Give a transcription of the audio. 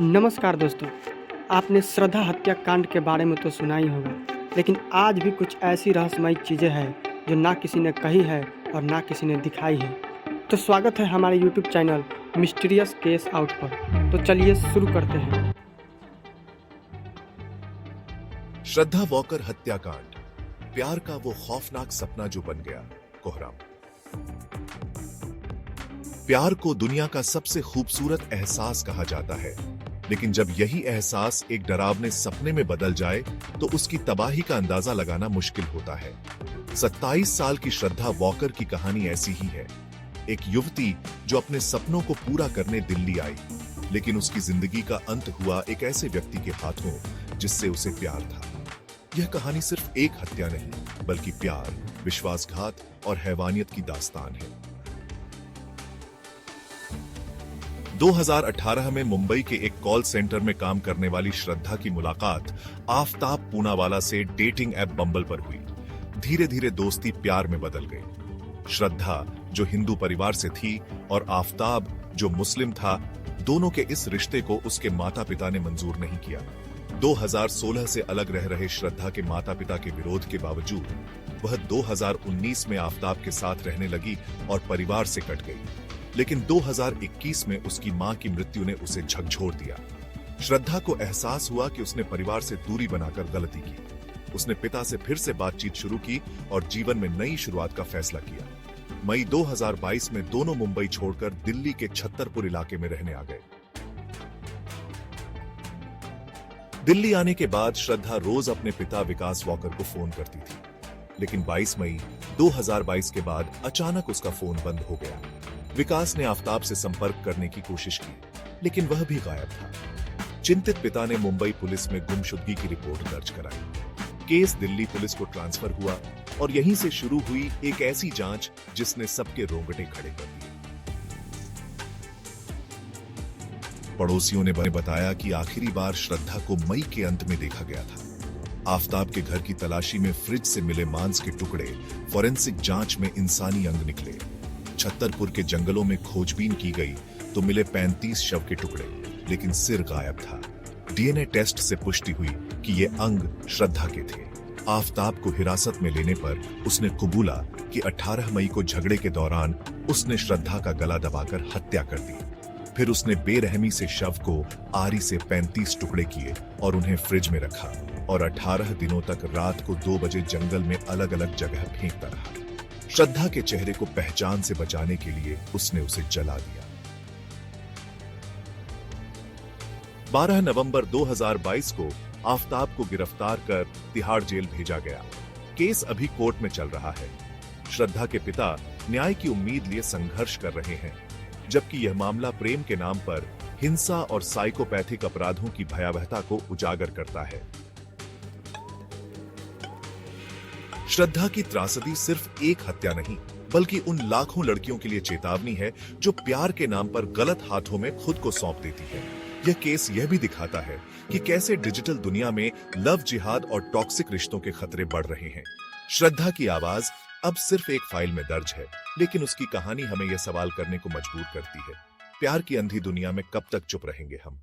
नमस्कार दोस्तों। आपने श्रद्धा हत्याकांड के बारे में तो सुना ही होगा, लेकिन आज भी कुछ ऐसी रहस्यमयी चीज़ें हैं जो ना किसी ने कही है और ना किसी ने दिखाई है। तो स्वागत है हमारे YouTube channel mysterious case out पर। तो चलिए शुरू करते हैं। श्रद्धा वॉकर हत्याकांड, प्यार का वो खौफनाक सपना जो बन गया कोहराम। प्यार को दुनिया का सबसे खूबसूरत एहसास कहा जाता है, लेकिन जब यही एहसास एक डरावने सपने में बदल जाए तो उसकी तबाही का अंदाजा लगाना मुश्किल होता है। 27 साल की श्रद्धा वॉकर की कहानी ऐसी ही है। एक युवती जो अपने सपनों को पूरा करने दिल्ली आई, लेकिन उसकी जिंदगी का अंत हुआ एक ऐसे व्यक्ति के हाथों जिससे उसे प्यार था। यह कहानी सिर्फ एक हत्या नहीं, बल्कि प्यार, विश्वासघात और हैवानियत की दास्तान है। 2018 में मुंबई के एक कॉल सेंटर में काम करने वाली श्रद्धा की मुलाकात आफताब पूनावाला से डेटिंग ऐप बम्बल पर हुई। धीरे धीरे दोस्ती प्यार में बदल गई। श्रद्धा जो हिंदू परिवार से थी और आफताब जो मुस्लिम था, दोनों के इस रिश्ते को उसके माता पिता ने मंजूर नहीं किया। 2016 से अलग रह रहे श्रद्धा के माता पिता के विरोध के बावजूद वह 2019 में आफताब के साथ रहने लगी और परिवार से कट गई। लेकिन 2021 में उसकी मां की मृत्यु ने उसे झकझोर दिया। श्रद्धा को एहसास हुआ कि उसने परिवार से दूरी बनाकर गलती की। उसने पिता से फिर से बातचीत शुरू की और जीवन में नई शुरुआत का फैसला किया। मई 2022 में दोनों मुंबई छोड़कर दिल्ली के छत्तरपुर इलाके में रहने आ गए। दिल्ली आने के बाद श्रद्धा रोज अपने पिता विकास वॉकर को फोन करती थी, लेकिन 22 मई 2022 के बाद अचानक उसका फोन बंद हो गया। विकास ने आफताब से संपर्क करने की कोशिश की, लेकिन वह भी गायब था। चिंतित पिता ने मुंबई पुलिस में गुमशुदगी की रिपोर्ट दर्ज कराई। केस दिल्ली पुलिस को ट्रांसफर हुआ और यहीं से शुरू हुई एक ऐसी जांच जिसने सबके रोंगटे खड़े कर दिए। पड़ोसियों ने बताया कि आखिरी बार श्रद्धा को मई के अंत में देखा गया था। आफताब के घर की तलाशी में फ्रिज से मिले मांस के टुकड़े, फॉरेंसिक जांच में इंसानी अंग निकले। छत्तरपुर के जंगलों में खोजबीन की गई तो मिले 35 शव के टुकड़े, लेकिन सिर गायब था। डीएनए टेस्ट से पुष्टि हुई कि ये अंग श्रद्धा के थे। आफताब को हिरासत में लेने पर उसने कबूला कि 18 मई को झगड़े के दौरान उसने श्रद्धा का गला दबाकर हत्या कर दी। फिर उसने बेरहमी से शव को आरी से 35 टुकड़े किए और उन्हें फ्रिज में रखा और 18 दिनों तक रात को 2 बजे जंगल में अलग अलग जगह फेंकता रहा। श्रद्धा के चेहरे को पहचान से बचाने के लिए उसने उसे जला दिया। 12 नवंबर 2022 को आफताब को गिरफ्तार कर तिहाड़ जेल भेजा गया। केस अभी कोर्ट में चल रहा है। श्रद्धा के पिता न्याय की उम्मीद लिए संघर्ष कर रहे हैं, जबकि यह मामला प्रेम के नाम पर हिंसा और साइकोपैथिक अपराधों की भयावहता को उजागर करता है। श्रद्धा की त्रासदी सिर्फ एक हत्या नहीं, बल्कि उन लाखों लड़कियों के लिए चेतावनी है जो प्यार के नाम पर गलत हाथों में खुद को सौंप देती है। यह केस यह भी दिखाता है कि कैसे डिजिटल दुनिया में लव जिहाद और टॉक्सिक रिश्तों के खतरे बढ़ रहे हैं। श्रद्धा की आवाज अब सिर्फ एक फाइल में दर्ज है, लेकिन उसकी कहानी हमें यह सवाल करने को मजबूर करती है, प्यार की अंधी दुनिया में कब तक चुप रहेंगे हम।